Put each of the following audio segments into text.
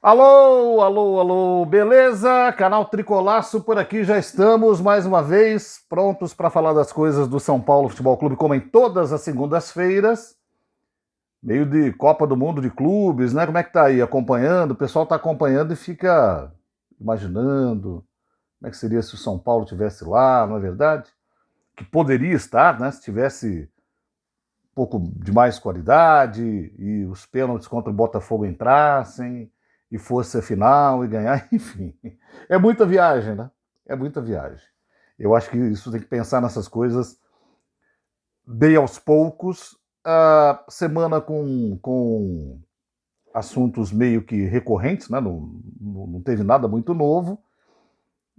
Alô, alô, alô, beleza? Canal Tricolaço por aqui, já estamos mais uma vez prontos para falar das coisas do São Paulo Futebol Clube, como em todas as segundas-feiras. Meio de Copa do Mundo de clubes, né? Como é que tá aí? Acompanhando? O pessoal tá acompanhando e fica imaginando como é que seria se o São Paulo tivesse lá, não é verdade? Que poderia estar, né? Se tivesse um pouco de mais qualidade e os pênaltis contra o Botafogo entrassem e fosse a final e ganhar, enfim. É muita viagem, né? É muita viagem. Eu acho que isso tem que pensar nessas coisas bem aos poucos. A semana com assuntos meio que recorrentes, né? Não teve nada muito novo.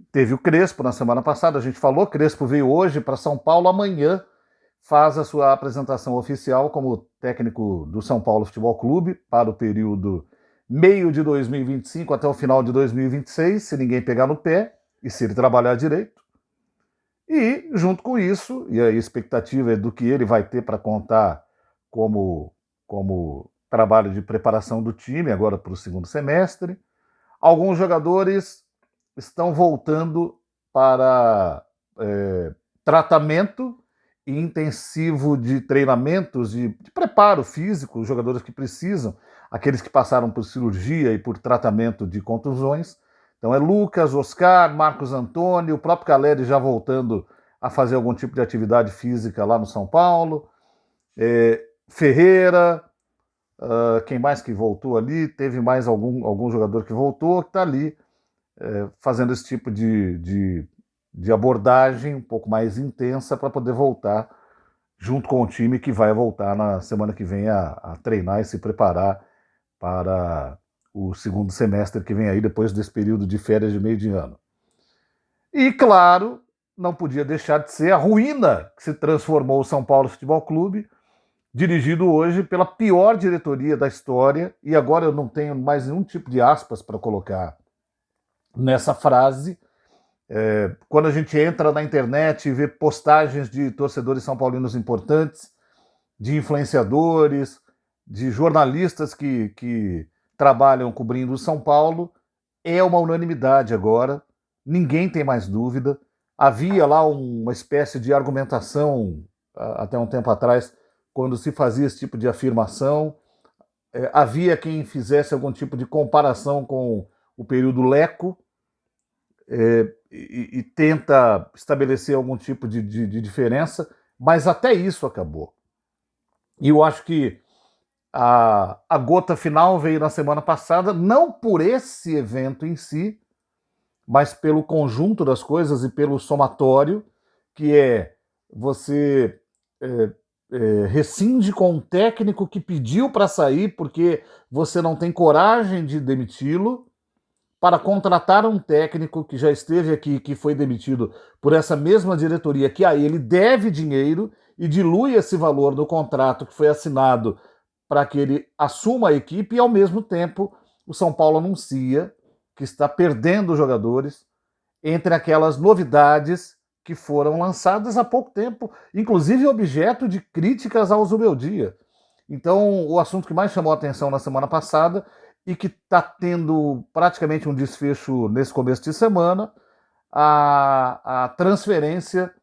Teve o Crespo na semana passada, a gente falou, Crespo veio hoje para São Paulo, amanhã faz a sua apresentação oficial como técnico do São Paulo Futebol Clube para o período meio de 2025 até o final de 2026, se ninguém pegar no pé e se ele trabalhar direito. E, junto com isso, e a expectativa é do que ele vai ter para contar como trabalho de preparação do time agora para o segundo semestre, alguns jogadores estão voltando para tratamento intensivo de treinamentos, de preparo físico, os jogadores que precisam, aqueles que passaram por cirurgia e por tratamento de contusões. Então é Lucas, Oscar, Marcos Antônio, o próprio Caleri já voltando a fazer algum tipo de atividade física lá no São Paulo. Ferreira, quem mais que voltou ali? Teve mais algum jogador que voltou, que está ali fazendo esse tipo de abordagem um pouco mais intensa para poder voltar junto com o time que vai voltar na semana que vem a treinar e se preparar para o segundo semestre que vem aí, depois desse período de férias de meio de ano. E, claro, não podia deixar de ser a ruína que se transformou o São Paulo Futebol Clube, dirigido hoje pela pior diretoria da história, e agora eu não tenho mais nenhum tipo de aspas para colocar nessa frase. Quando a gente entra na internet e vê postagens de torcedores são paulinos importantes, de influenciadores, de jornalistas que trabalham cobrindo o São Paulo, é uma unanimidade agora, ninguém tem mais dúvida. Havia lá uma espécie de argumentação até um tempo atrás, quando se fazia esse tipo de afirmação. Havia quem fizesse algum tipo de comparação com o período Leco, e tenta estabelecer algum tipo de diferença, mas até isso acabou. E eu acho que a gota final veio na semana passada, não por esse evento em si, mas pelo conjunto das coisas e pelo somatório, que é você rescinde com um técnico que pediu para sair porque você não tem coragem de demiti-lo, para contratar um técnico que já esteve aqui, que foi demitido por essa mesma diretoria, que a ele deve dinheiro e dilui esse valor no contrato que foi assinado para que ele assuma a equipe, e ao mesmo tempo o São Paulo anuncia que está perdendo jogadores entre aquelas novidades que foram lançadas há pouco tempo, inclusive objeto de críticas ao Zubeldia. Então, o assunto que mais chamou a atenção na semana passada e que está tendo praticamente um desfecho nesse começo de semana, a transferência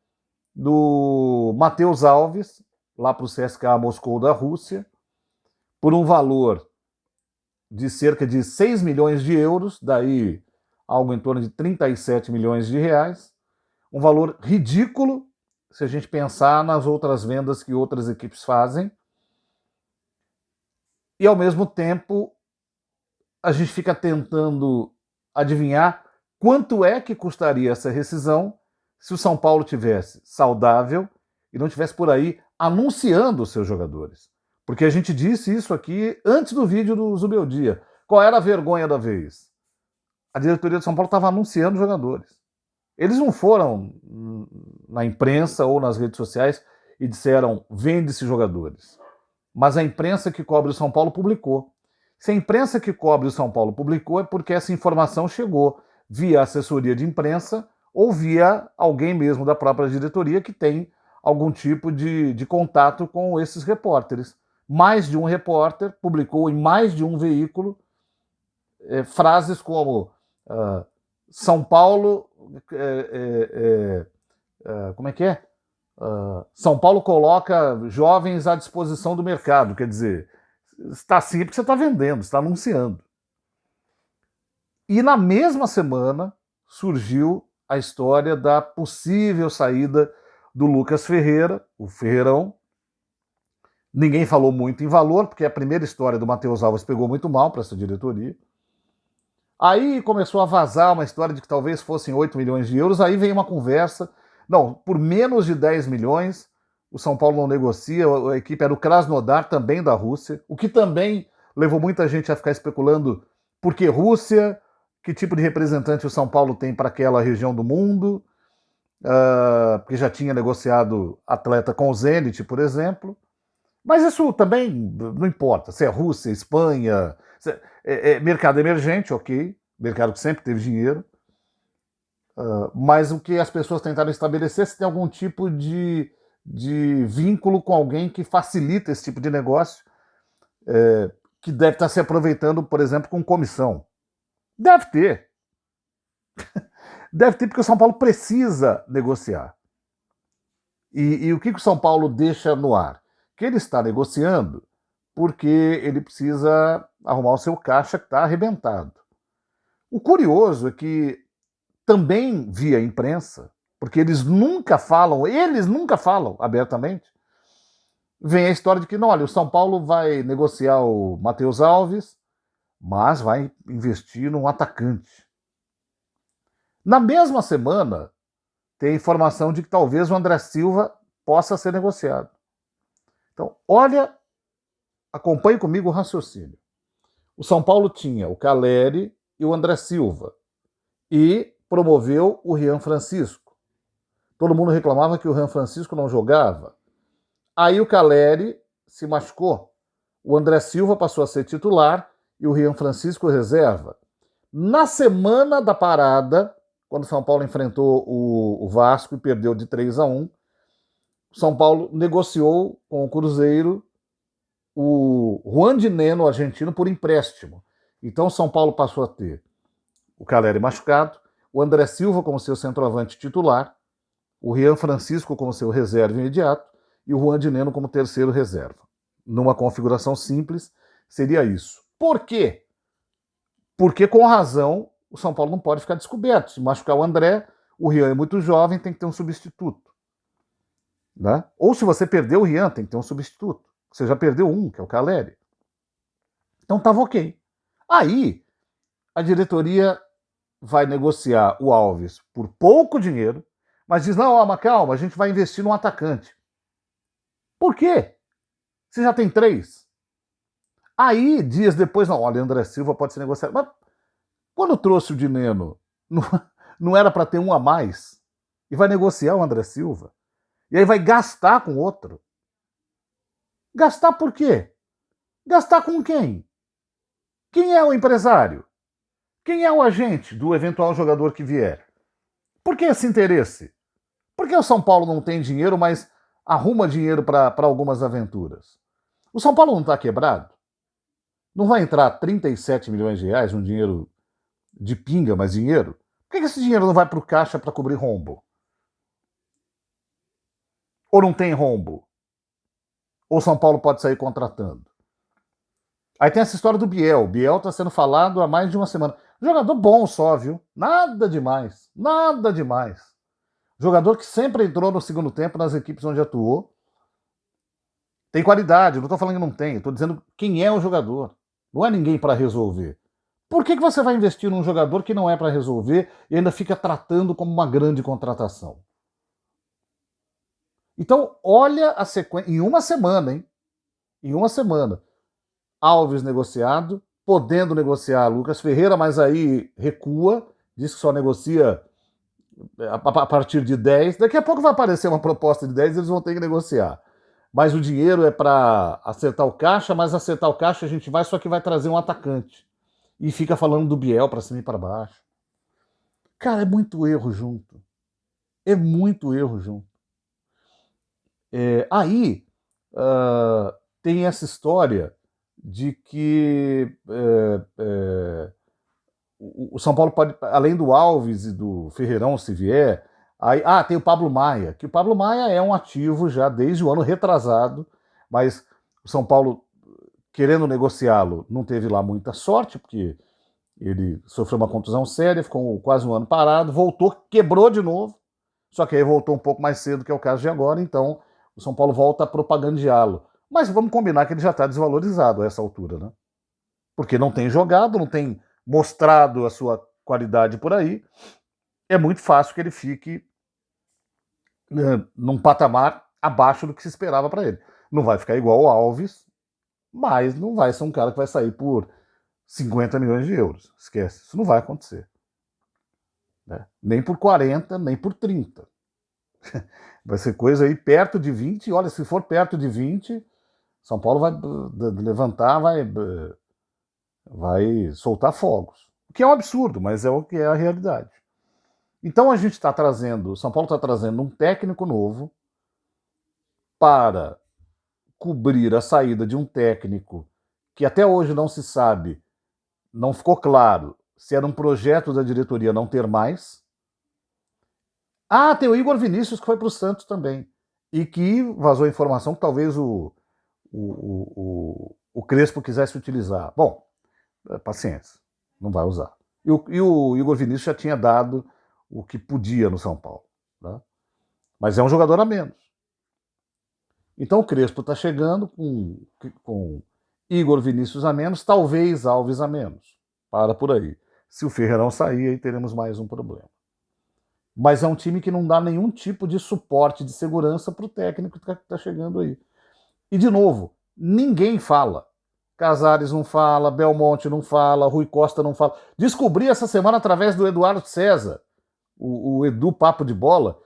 do Matheus Alves, lá para o CSKA Moscou da Rússia, por um valor de cerca de 6 milhões de euros, daí algo em torno de 37 milhões de reais, um valor ridículo se a gente pensar nas outras vendas que outras equipes fazem, e ao mesmo tempo a gente fica tentando adivinhar quanto é que custaria essa rescisão se o São Paulo tivesse saudável e não tivesse por aí anunciando os seus jogadores. Porque a gente disse isso aqui antes do vídeo do Zubeldia. Qual era a vergonha da vez? A diretoria do São Paulo estava anunciando jogadores. Eles não foram na imprensa ou nas redes sociais e disseram vende-se jogadores. Mas a imprensa que cobre o São Paulo publicou. Se a imprensa que cobre o São Paulo publicou, é porque essa informação chegou via assessoria de imprensa ou via alguém mesmo da própria diretoria que tem algum tipo de contato com esses repórteres. Mais de um repórter publicou em mais de um veículo frases como São Paulo, como é que é? São Paulo coloca jovens à disposição do mercado, quer dizer, está assim porque você está vendendo, está anunciando. E na mesma semana surgiu a história da possível saída do Lucas Ferreira, o Ferreirão. Ninguém falou muito em valor, porque a primeira história do Matheus Alves pegou muito mal para essa diretoria. Aí começou a vazar uma história de que talvez fossem 8 milhões de euros, aí vem uma conversa. Não, por menos de 10 milhões, o São Paulo não negocia, a equipe era o Krasnodar, também da Rússia, o que também levou muita gente a ficar especulando por que Rússia, que tipo de representante o São Paulo tem para aquela região do mundo, porque já tinha negociado atleta com o Zenit, por exemplo. Mas isso também não importa, se é Rússia, Espanha, mercado emergente, ok, mercado que sempre teve dinheiro, mas o que as pessoas tentaram estabelecer é se tem algum tipo de vínculo com alguém que facilita esse tipo de negócio, que deve estar se aproveitando, por exemplo, com comissão. Deve ter. Deve ter, porque o São Paulo precisa negociar. E o que o São Paulo deixa no ar? Que ele está negociando porque ele precisa arrumar o seu caixa que está arrebentado. O curioso é que também via imprensa, porque eles nunca falam abertamente, vem a história de que, não, olha, o São Paulo vai negociar o Matheus Alves, mas vai investir num atacante. Na mesma semana, tem a informação de que talvez o André Silva possa ser negociado. Então, olha, acompanhe comigo o raciocínio. O São Paulo tinha o Caleri e o André Silva e promoveu o Rian Francisco. Todo mundo reclamava que o Rian Francisco não jogava. Aí o Caleri se machucou. O André Silva passou a ser titular e o Rian Francisco reserva. Na semana da parada, quando o São Paulo enfrentou o Vasco e perdeu de 3-1, o São Paulo negociou com o Cruzeiro o Juan de Neno, argentino, por empréstimo. Então o São Paulo passou a ter o Caleri machucado, o André Silva como seu centroavante titular, o Rian Francisco como seu reserva imediato e o Juan de Neno como terceiro reserva. Numa configuração simples, seria isso. Por quê? Porque, com razão, o São Paulo não pode ficar descoberto. Se machucar o André, o Rian é muito jovem, tem que ter um substituto. Né? Ou se você perdeu o Rian, tem que ter um substituto. Você já perdeu um, que é o Caleri. Então estava ok. Aí, a diretoria vai negociar o Alves por pouco dinheiro, mas diz, não, mas calma, a gente vai investir num atacante. Por quê? Você já tem 3. Aí, dias depois, não, olha, André Silva pode ser negociado. Mas quando trouxe o Dineno, não era para ter um a mais? E vai negociar o André Silva? E aí vai gastar com outro? Gastar por quê? Gastar com quem? Quem é o empresário? Quem é o agente do eventual jogador que vier? Por que esse interesse? Por que o São Paulo não tem dinheiro, mas arruma dinheiro para algumas aventuras? O São Paulo não está quebrado? Não vai entrar 37 milhões de reais, um dinheiro de pinga, mas dinheiro? Por que esse dinheiro não vai para o caixa para cobrir rombo? Ou não tem rombo? Ou São Paulo pode sair contratando? Aí tem essa história do Biel. O Biel está sendo falado há mais de uma semana. Jogador bom só, viu? Nada demais. Nada demais. Jogador que sempre entrou no segundo tempo nas equipes onde atuou. Tem qualidade, não estou falando que não tem. Estou dizendo quem é o jogador. Não é ninguém para resolver. Por que você vai investir num jogador que não é para resolver e ainda fica tratando como uma grande contratação? Então, olha a sequência. Em uma semana, hein? Em uma semana. Alves negociado, podendo negociar Lucas Ferreira, mas aí recua, diz que só negocia a partir de 10. Daqui a pouco vai aparecer uma proposta de 10 e eles vão ter que negociar. Mas o dinheiro é para acertar o caixa, mas acertar o caixa a gente vai, só que vai trazer um atacante. E fica falando do Biel para cima e para baixo. Cara, é muito erro junto. É muito erro junto. Aí tem essa história de que O São Paulo pode, além do Alves e do Ferreirão, se vier, aí, tem o Pablo Maia, que o Pablo Maia é um ativo já desde o ano retrasado, mas o São Paulo, querendo negociá-lo, não teve lá muita sorte, porque ele sofreu uma contusão séria, ficou quase um ano parado, voltou, quebrou de novo, só que aí voltou um pouco mais cedo, que é o caso de agora, então o São Paulo volta a propagandeá-lo. Mas vamos combinar que ele já está desvalorizado a essa altura, né? Porque não tem jogado, não tem mostrado a sua qualidade por aí, é muito fácil que ele fique num patamar abaixo do que se esperava para ele. Não vai ficar igual o Alves, mas não vai ser um cara que vai sair por 50 milhões de euros. Esquece, isso não vai acontecer. Né? Nem por 40, nem por 30. Vai ser coisa aí perto de 20, e olha, se for perto de 20, São Paulo vai levantar, vai soltar fogos. O que é um absurdo, mas é o que é a realidade. Então a gente está trazendo, São Paulo está trazendo um técnico novo para cobrir a saída de um técnico que até hoje não se sabe, não ficou claro se era um projeto da diretoria não ter mais. Tem o Igor Vinícius que foi para o Santos também e que vazou a informação que talvez o Crespo quisesse utilizar. Bom, paciência, não vai usar. E o Igor Vinícius já tinha dado o que podia no São Paulo. Né? Mas é um jogador a menos. Então o Crespo está chegando com Igor Vinícius a menos, talvez Alves a menos. Para por aí. Se o Ferreirão sair, aí teremos mais um problema. Mas é um time que não dá nenhum tipo de suporte, de segurança para o técnico que está chegando aí. E, de novo, ninguém fala. Casares não fala, Belmonte não fala, Rui Costa não fala. Descobri essa semana através do Eduardo César, o Edu Papo de Bola,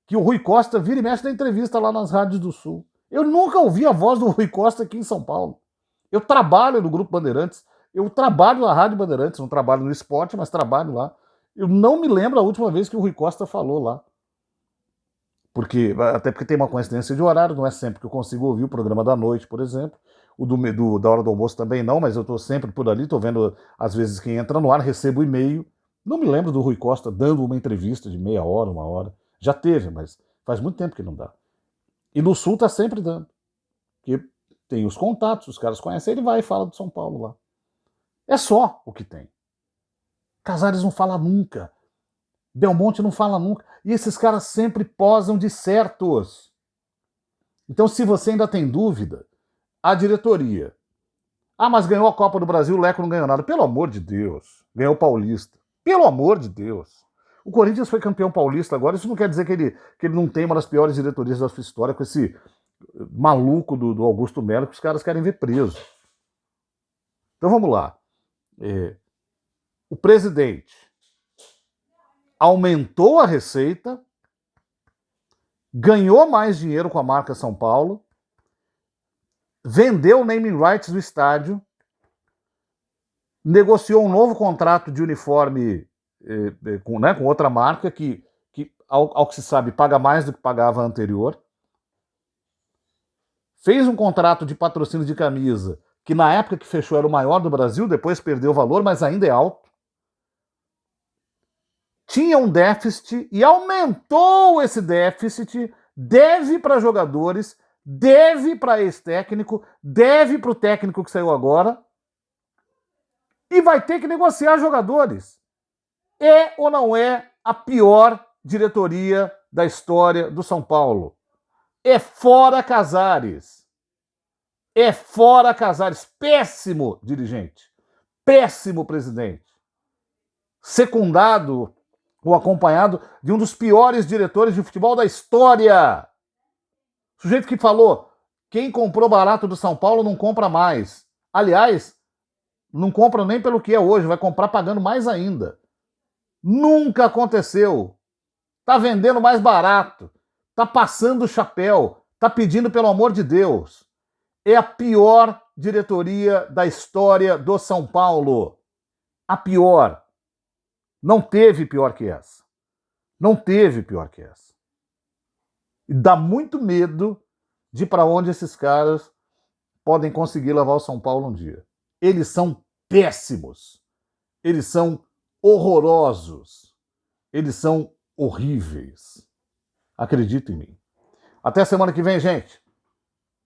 que o Rui Costa vira e mexe na entrevista lá nas rádios do Sul. Eu nunca ouvi a voz do Rui Costa aqui em São Paulo. Eu trabalho no Grupo Bandeirantes, eu trabalho na Rádio Bandeirantes, não trabalho no esporte, mas trabalho lá. Eu não me lembro a última vez que o Rui Costa falou lá. Até porque tem uma coincidência de horário, não é sempre que eu consigo ouvir o programa da noite, por exemplo. O da hora do almoço também não, mas eu estou sempre por ali, estou vendo às vezes quem entra no ar, recebo e-mail. Não me lembro do Rui Costa dando uma entrevista de meia hora, uma hora. Já teve, mas faz muito tempo que não dá. E no Sul está sempre dando. Porque tem os contatos, os caras conhecem, ele vai e fala do São Paulo lá. É só o que tem. Casares não fala nunca. Belmonte não fala nunca. E esses caras sempre posam de certos. Então, se você ainda tem dúvida, a diretoria. Mas ganhou a Copa do Brasil, o Leco não ganhou nada. Pelo amor de Deus. Ganhou o Paulista. Pelo amor de Deus. O Corinthians foi campeão paulista agora. Isso não quer dizer que ele não tem uma das piores diretorias da sua história com esse maluco do Augusto Melo que os caras querem ver preso. Então vamos lá. O presidente aumentou a receita, ganhou mais dinheiro com a marca São Paulo, vendeu o naming rights do estádio, negociou um novo contrato de uniforme com outra marca que ao que se sabe, paga mais do que pagava a anterior. Fez um contrato de patrocínio de camisa que na época que fechou era o maior do Brasil, depois perdeu valor, mas ainda é alto. Tinha um déficit e aumentou esse déficit, deve para jogadores, deve para ex-técnico, deve para o técnico que saiu agora e vai ter que negociar jogadores. É ou não é a pior diretoria da história do São Paulo? É fora Casares. É fora Casares. Péssimo dirigente. Péssimo presidente. Secundado ou acompanhado de um dos piores diretores de futebol da história. Sujeito que falou, quem comprou barato do São Paulo não compra mais. Aliás, não compra nem pelo que é hoje, vai comprar pagando mais ainda. Nunca aconteceu. Tá vendendo mais barato. Tá passando o chapéu. Tá pedindo pelo amor de Deus. É a pior diretoria da história do São Paulo. A pior. Não teve pior que essa. Não teve pior que essa. E dá muito medo de para onde esses caras podem conseguir levar o São Paulo um dia. Eles são péssimos. Eles são horrorosos. Eles são horríveis. Acredita em mim. Até semana que vem, gente.